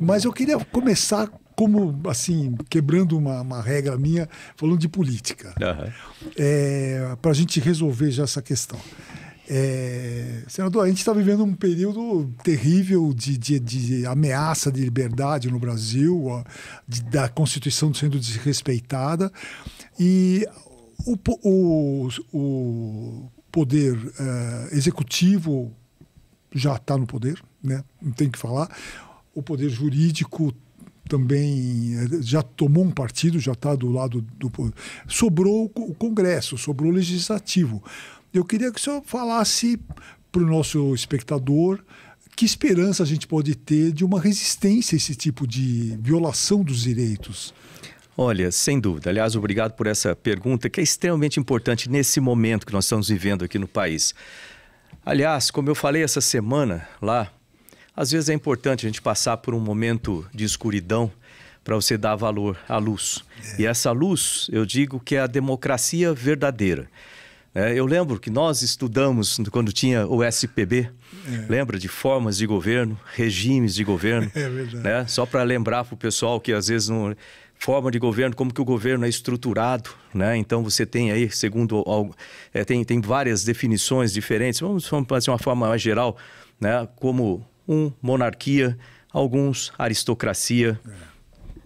Mas eu queria começar como, assim, quebrando uma regra minha, falando de política. Para a gente resolver já essa questão. Senador, a gente está vivendo um período terrível de ameaça de liberdade no Brasil, da Constituição sendo desrespeitada, e o poder executivo já está no poder, né? Não tem o que falar. O poder jurídico também já tomou um partido, já está do lado do poder. Sobrou o Congresso, sobrou o Legislativo. Eu queria que o senhor falasse para o nosso espectador que esperança a gente pode ter de uma resistência a esse tipo de violação dos direitos. Olha, sem dúvida. Aliás, obrigado por essa pergunta, que é extremamente importante nesse momento que nós estamos vivendo aqui no país. Aliás, como eu falei essa semana lá, às vezes é importante a gente passar por um momento de escuridão para você dar valor à luz. E essa luz, eu digo que é a democracia verdadeira. Eu lembro que nós estudamos quando tinha o SPB, lembra de formas de governo, regimes de governo, né? Só para lembrar para o pessoal que às vezes não... Forma de governo, como que o governo é estruturado, né? Então você tem aí, segundo... tem várias definições diferentes, vamos fazer uma forma mais geral, né? Como monarquia, alguns aristocracia,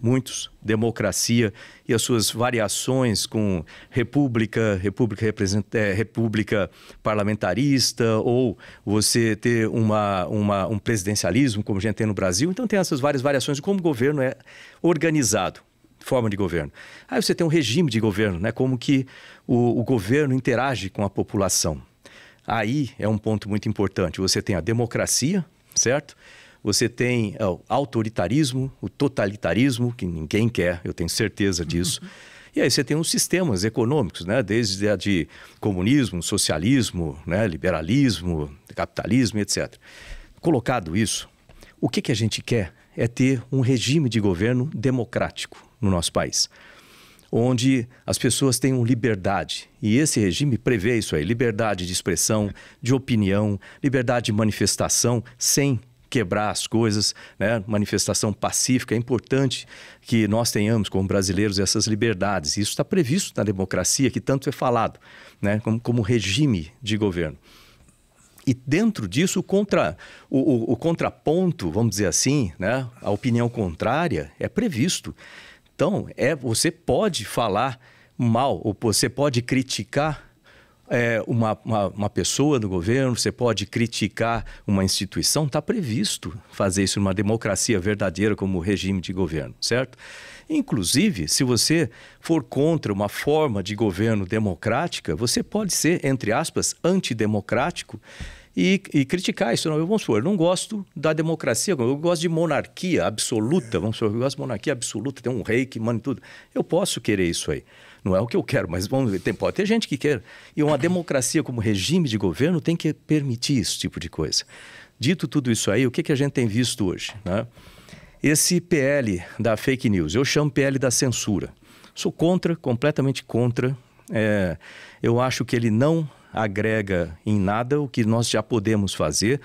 muitos democracia e as suas variações com república parlamentarista, ou você ter um presidencialismo, como a gente tem no Brasil. Então tem essas várias variações de como o governo é organizado, forma de governo. Aí você tem um regime de governo, né? Como que o governo interage com a população. Aí é um ponto muito importante. Você tem a democracia, certo? Você tem o autoritarismo, o totalitarismo, que ninguém quer, eu tenho certeza disso. E aí você tem os sistemas econômicos, né? Desde a de comunismo, socialismo, né? Liberalismo, capitalismo, etc. Colocado isso, o que a gente quer é ter um regime de governo democrático no nosso país, onde as pessoas tenham liberdade. E esse regime prevê isso aí, liberdade de expressão, de opinião, liberdade de manifestação, sem quebrar as coisas, né? Manifestação pacífica. É importante que nós tenhamos, como brasileiros, essas liberdades. Isso está previsto na democracia, que tanto é falado, né? Como regime de governo. E dentro disso, o contraponto, vamos dizer assim, né? A opinião contrária é previsto. Então, você pode falar mal, ou você pode criticar uma pessoa do governo, você pode criticar uma instituição, está previsto fazer isso numa democracia verdadeira como regime de governo, certo? Inclusive, se você for contra uma forma de governo democrática, você pode ser, entre aspas, antidemocrático e criticar isso. Não, vamos supor, eu não gosto da democracia, eu gosto de monarquia absoluta, vamos supor, eu gosto de monarquia absoluta, tem um rei que manda tudo. Eu posso querer isso aí. Não é o que eu quero, mas vamos ver, pode ter gente que quer. E uma democracia como regime de governo tem que permitir esse tipo de coisa. Dito tudo isso aí, o que a gente tem visto hoje, né? Esse PL da fake news, eu chamo PL da censura. Sou contra, completamente contra. Eu acho que ele não agrega em nada o que nós já podemos fazer.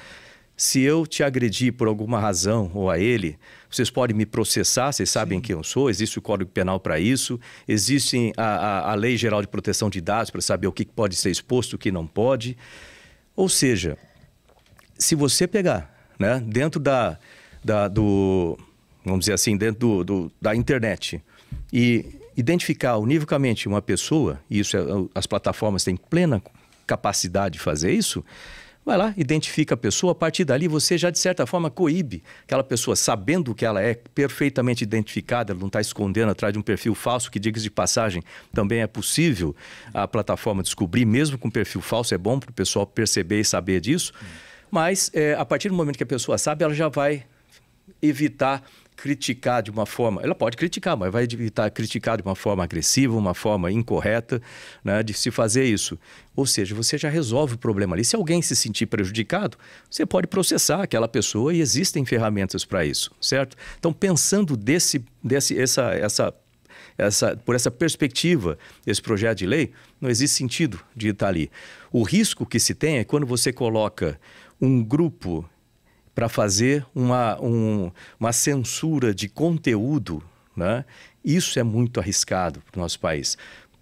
Se eu te agredir por alguma razão ou a ele, vocês podem me processar, vocês sabem quem eu sou, existe o Código Penal para isso, existe a Lei Geral de Proteção de Dados para saber o que pode ser exposto, o que não pode. Ou seja, se você pegar, né, dentro vamos dizer assim, dentro da internet e identificar univocamente uma pessoa, e isso as plataformas têm plena capacidade de fazer isso, vai lá, identifica a pessoa, a partir dali você já de certa forma coíbe aquela pessoa, sabendo que ela é perfeitamente identificada, ela não está escondendo atrás de um perfil falso, que, diga-se de passagem, também é possível a plataforma descobrir, mesmo com perfil falso, é bom para o pessoal perceber e saber disso, mas a partir do momento que a pessoa sabe, ela já vai evitar criticar de uma forma... Ela pode criticar, mas vai evitar criticar de uma forma agressiva, uma forma incorreta, né, de se fazer isso. Ou seja, você já resolve o problema ali. Se alguém se sentir prejudicado, você pode processar aquela pessoa e existem ferramentas para isso, certo? Então, pensando por essa perspectiva, esse projeto de lei, não existe sentido de estar ali. O risco que se tem é quando você coloca um grupo para fazer uma censura de conteúdo, né? Isso é muito arriscado para o nosso país.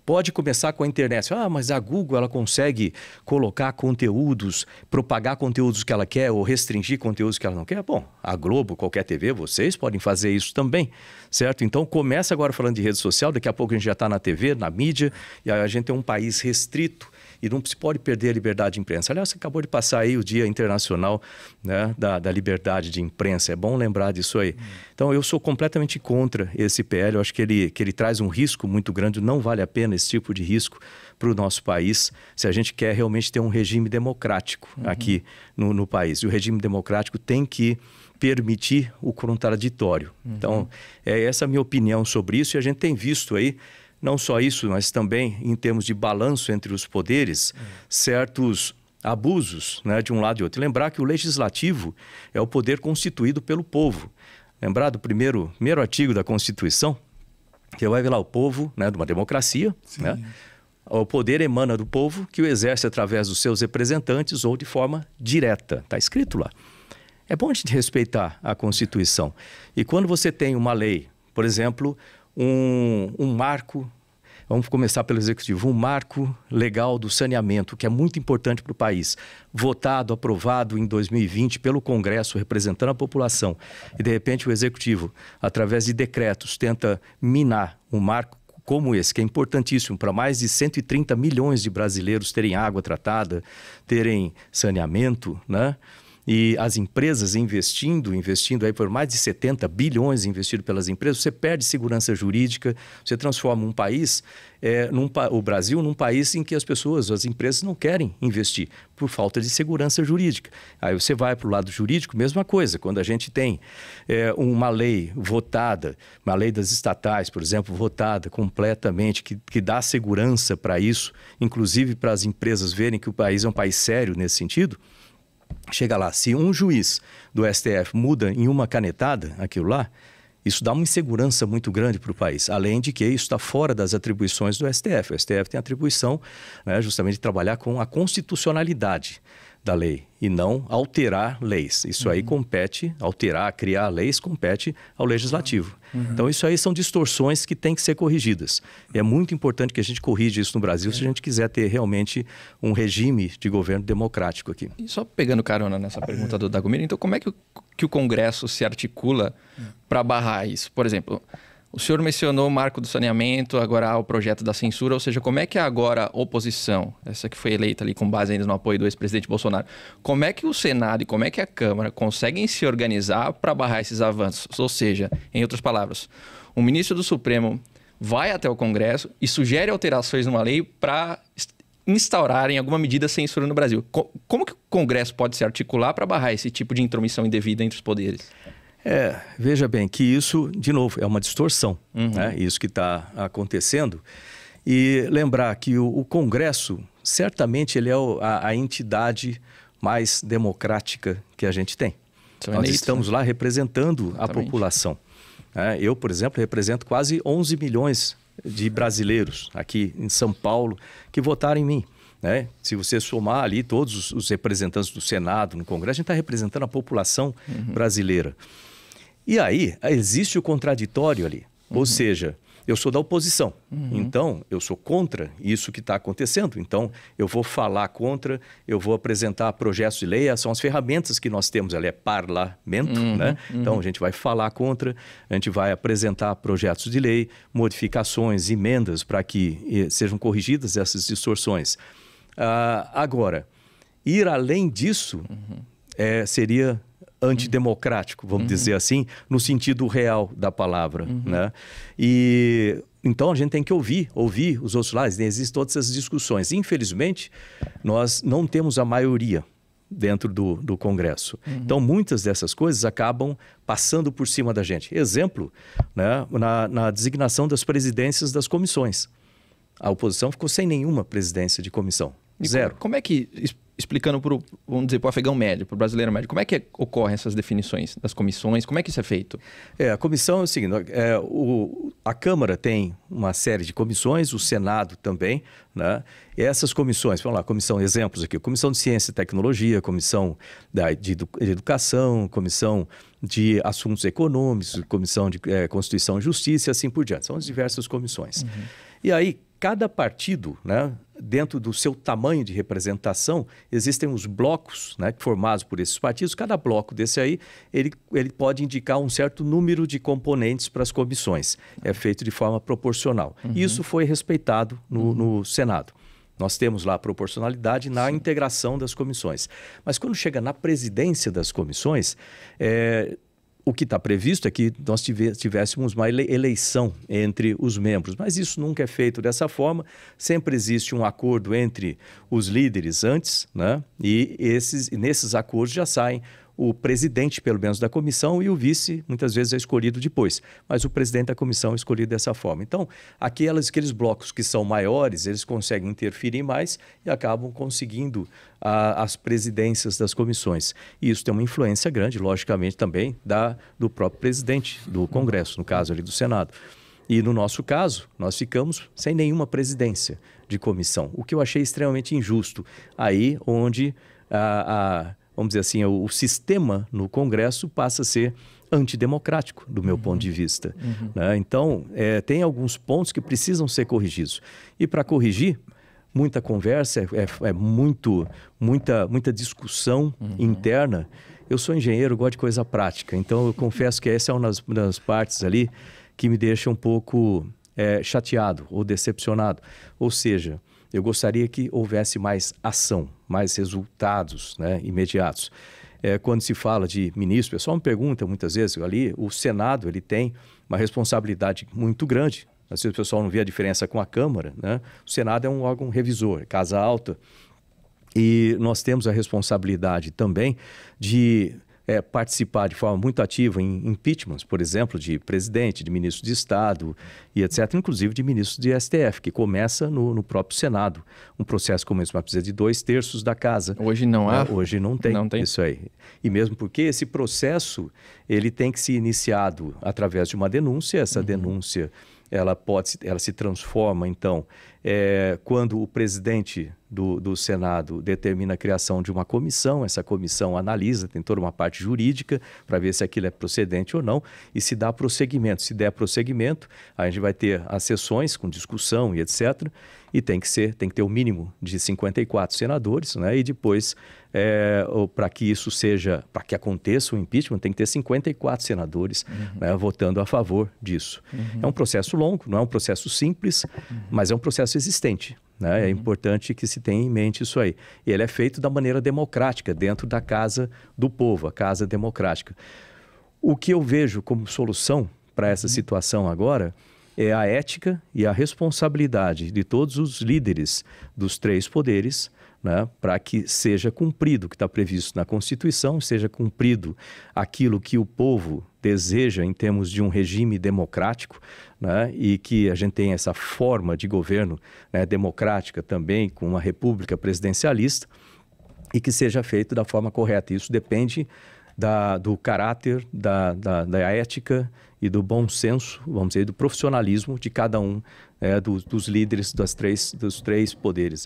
Pode começar com a internet. Mas a Google ela consegue colocar conteúdos, propagar conteúdos que ela quer ou restringir conteúdos que ela não quer? Bom, a Globo, qualquer TV, vocês podem fazer isso também, certo? Então começa agora falando de rede social, daqui a pouco a gente já está na TV, na mídia, e a gente tem um país restrito e não se pode perder a liberdade de imprensa. Aliás, você acabou de passar aí o Dia Internacional, né, da Liberdade de Imprensa. É bom lembrar disso aí. Então, eu sou completamente contra esse PL. Eu acho que ele traz um risco muito grande. Não vale a pena esse tipo de risco para o nosso país, se a gente quer realmente ter um regime democrático aqui no país. E o regime democrático tem que permitir o contraditório. Então, é essa a minha opinião sobre isso. E a gente tem visto aí, não só isso, mas também em termos de balanço entre os poderes, certos abusos, né, de um lado e outro. Lembrar que o legislativo é o poder constituído pelo povo. Lembrar do primeiro artigo da Constituição, que vai ver lá o povo, né, de uma democracia, né? O poder emana do povo, que o exerce através dos seus representantes ou de forma direta. Está escrito lá. É bom a gente respeitar a Constituição. E quando você tem uma lei, por exemplo, um marco, vamos começar pelo Executivo, um marco legal do saneamento, que é muito importante para o país, votado, aprovado em 2020 pelo Congresso, representando a população, e de repente o Executivo, através de decretos, tenta minar um marco como esse, que é importantíssimo para mais de 130 milhões de brasileiros terem água tratada, terem saneamento, né? E as empresas investindo aí por mais de 70 bilhões investido pelas empresas, você perde segurança jurídica, você transforma um país, o Brasil, num país em que as empresas não querem investir por falta de segurança jurídica. Aí você vai para o lado jurídico, mesma coisa. Quando a gente tem uma lei votada, uma lei das estatais, por exemplo, votada completamente, que dá segurança para isso, inclusive para as empresas verem que o país é um país sério nesse sentido, chega lá, se um juiz do STF muda em uma canetada aquilo lá, isso dá uma insegurança muito grande para o país. Além de que isso está fora das atribuições do STF. O STF tem a atribuição, né, justamente de trabalhar com a constitucionalidade da lei e não alterar leis. Isso aí compete, criar leis, compete ao legislativo. Então isso aí são distorções que têm que ser corrigidas. E é muito importante que a gente corrija isso no Brasil se a gente quiser ter realmente um regime de governo democrático aqui. E só pegando carona nessa pergunta do Dagomir, então como é que o Congresso se articula para barrar isso? Por exemplo, o senhor mencionou o marco do saneamento, agora há o projeto da censura, ou seja, como é que agora a oposição, essa que foi eleita ali com base ainda no apoio do ex-presidente Bolsonaro, como é que o Senado e como é que a Câmara conseguem se organizar para barrar esses avanços? Ou seja, em outras palavras, o ministro do Supremo vai até o Congresso e sugere alterações numa lei para instaurarem alguma medida de censura no Brasil. Como que o Congresso pode se articular para barrar esse tipo de intromissão indevida entre os poderes? Veja bem que isso, de novo, é uma distorção, né? Isso que está acontecendo. E lembrar que o Congresso, certamente, ele é a entidade mais democrática que a gente tem. Nós estamos lá representando a população. Eu, por exemplo, represento quase 11 milhões de brasileiros aqui em São Paulo que votaram em mim. Se você somar ali todos os representantes do Senado, no Congresso, a gente está representando a população brasileira. E aí, existe o contraditório ali. Ou seja, eu sou da oposição. Então, eu sou contra isso que está acontecendo. Então, eu vou falar contra, eu vou apresentar projetos de lei. São as ferramentas que nós temos ali, é parlamento, né? Então, a gente vai falar contra, a gente vai apresentar projetos de lei, modificações, emendas para que sejam corrigidas essas distorções. Agora, ir além disso seria antidemocrático, vamos dizer assim, no sentido real da palavra, né? E então a gente tem que ouvir os outros lados, existem todas essas discussões. Infelizmente, nós não temos a maioria dentro do Congresso. Então, muitas dessas coisas acabam passando por cima da gente. Exemplo, né, na designação das presidências das comissões. A oposição ficou sem nenhuma presidência de comissão. Zero. Como é que... explicando para o afegão médio, para o brasileiro médio, como é que ocorrem essas definições das comissões? Como é que isso é feito? A comissão é o seguinte, a Câmara tem uma série de comissões, o Senado também, né? E essas comissões, vamos lá, comissão, exemplos aqui, Comissão de Ciência e Tecnologia, Comissão de Educação, Comissão de Assuntos Econômicos, Comissão de Constituição e Justiça e assim por diante. São as diversas comissões. Uhum. E aí, cada partido, né, dentro do seu tamanho de representação, existem os blocos, né, formados por esses partidos. Cada bloco desse aí, ele pode indicar um certo número de componentes para as comissões. É feito de forma proporcional. Uhum. Isso foi respeitado no Senado. Nós temos lá a proporcionalidade na integração das comissões. Mas quando chega na presidência das comissões, o que está previsto é que nós tivéssemos uma eleição entre os membros, mas isso nunca é feito dessa forma. Sempre existe um acordo entre os líderes antes, né? E nesses acordos já saem o presidente, pelo menos, da comissão e o vice, muitas vezes, é escolhido depois. Mas o presidente da comissão é escolhido dessa forma. Então, aqueles blocos que são maiores, eles conseguem interferir mais e acabam conseguindo as presidências das comissões. E isso tem uma influência grande, logicamente, também do próprio presidente do Congresso, no caso ali do Senado. E no nosso caso, nós ficamos sem nenhuma presidência de comissão, o que eu achei extremamente injusto. Aí onde vamos dizer assim, o sistema no Congresso passa a ser antidemocrático, do meu ponto de vista. Uhum. Né? Então, tem alguns pontos que precisam ser corrigidos. E para corrigir, muita conversa, muita discussão interna. Eu sou engenheiro, gosto de coisa prática, então eu confesso que essa é uma das partes ali que me deixa um pouco chateado ou decepcionado. Ou seja, eu gostaria que houvesse mais ação, mais resultados, né, imediatos. Quando se fala de ministro, o pessoal me pergunta muitas vezes, ali o Senado ele tem uma responsabilidade muito grande. Às vezes o pessoal não vê a diferença com a Câmara, né? O Senado é um órgão revisor, casa alta, e nós temos a responsabilidade também de participar de forma muito ativa em impeachments, por exemplo, de presidente, de ministro de Estado e etc., inclusive de ministro de STF, que começa no próprio Senado. Um processo como esse vai precisar de 2/3 da casa. Hoje não há? Hoje não tem isso aí. E mesmo porque esse processo ele tem que ser iniciado através de uma denúncia, essa denúncia ela se transforma, então, quando o presidente do Senado determina a criação de uma comissão, essa comissão analisa, tem toda uma parte jurídica para ver se aquilo é procedente ou não, e se dá prosseguimento. Se der prosseguimento, a gente vai ter as sessões com discussão e etc., e tem que ter o mínimo de 54 senadores, né? E depois, para que aconteça o impeachment, tem que ter 54 senadores né, votando a favor disso. É um processo longo, não é um processo simples, mas é um processo existente. Né? É importante que se tenha em mente isso aí. E ele é feito da maneira democrática, dentro da casa do povo, a casa democrática. O que eu vejo como solução para essa situação agora é a ética e a responsabilidade de todos os líderes dos 3 poderes, né, para que seja cumprido o que está previsto na Constituição, seja cumprido aquilo que o povo deseja em termos de um regime democrático, né, e que a gente tenha essa forma de governo, né, democrática também, com uma república presidencialista, e que seja feito da forma correta. Isso depende do caráter, da ética e do bom senso, vamos dizer, do profissionalismo de cada um dos líderes dos 3 poderes.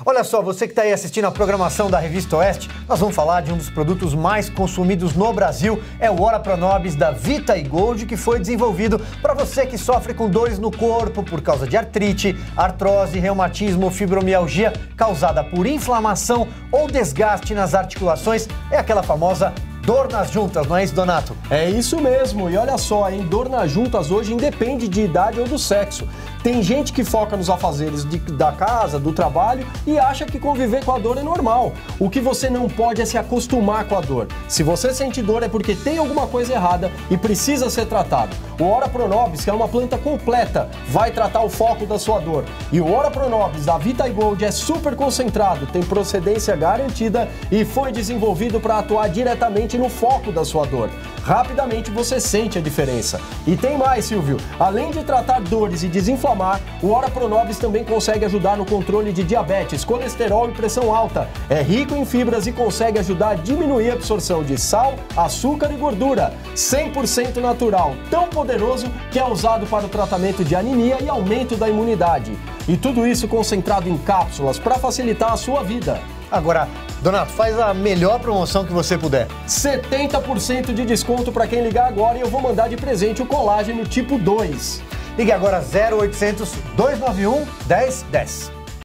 Olha só, você que está aí assistindo a programação da Revista Oeste, nós vamos falar de um dos produtos mais consumidos no Brasil, é o Ora Pronobis da Vita Gold, que foi desenvolvido para você que sofre com dores no corpo por causa de artrite, artrose, reumatismo, fibromialgia causada por inflamação ou desgaste nas articulações, é aquela famosa dor nas juntas, não é isso, Donato? É isso mesmo, e olha só, hein? Dor nas juntas hoje independe de idade ou do sexo. Tem gente que foca nos afazeres da casa, do trabalho e acha que conviver com a dor é normal. O que você não pode é se acostumar com a dor. Se você sente dor é porque tem alguma coisa errada e precisa ser tratado. O Ora Pronobis, que é uma planta completa, vai tratar o foco da sua dor. E o Ora Pronobis da Vita Gold é super concentrado, tem procedência garantida e foi desenvolvido para atuar diretamente exatamente no foco da sua dor. Rapidamente você sente a diferença. E tem mais, Silvio. Além de tratar dores e desinflamar, o Ora Pronobis também consegue ajudar no controle de diabetes, colesterol e pressão alta. É rico em fibras e consegue ajudar a diminuir a absorção de sal, açúcar e gordura. 100% natural, tão poderoso que é usado para o tratamento de anemia e aumento da imunidade. E tudo isso concentrado em cápsulas para facilitar a sua vida. Agora, Donato, faz a melhor promoção que você puder. 70% de desconto para quem ligar agora e eu vou mandar de presente o colágeno tipo 2. Ligue agora 0800 291 1010.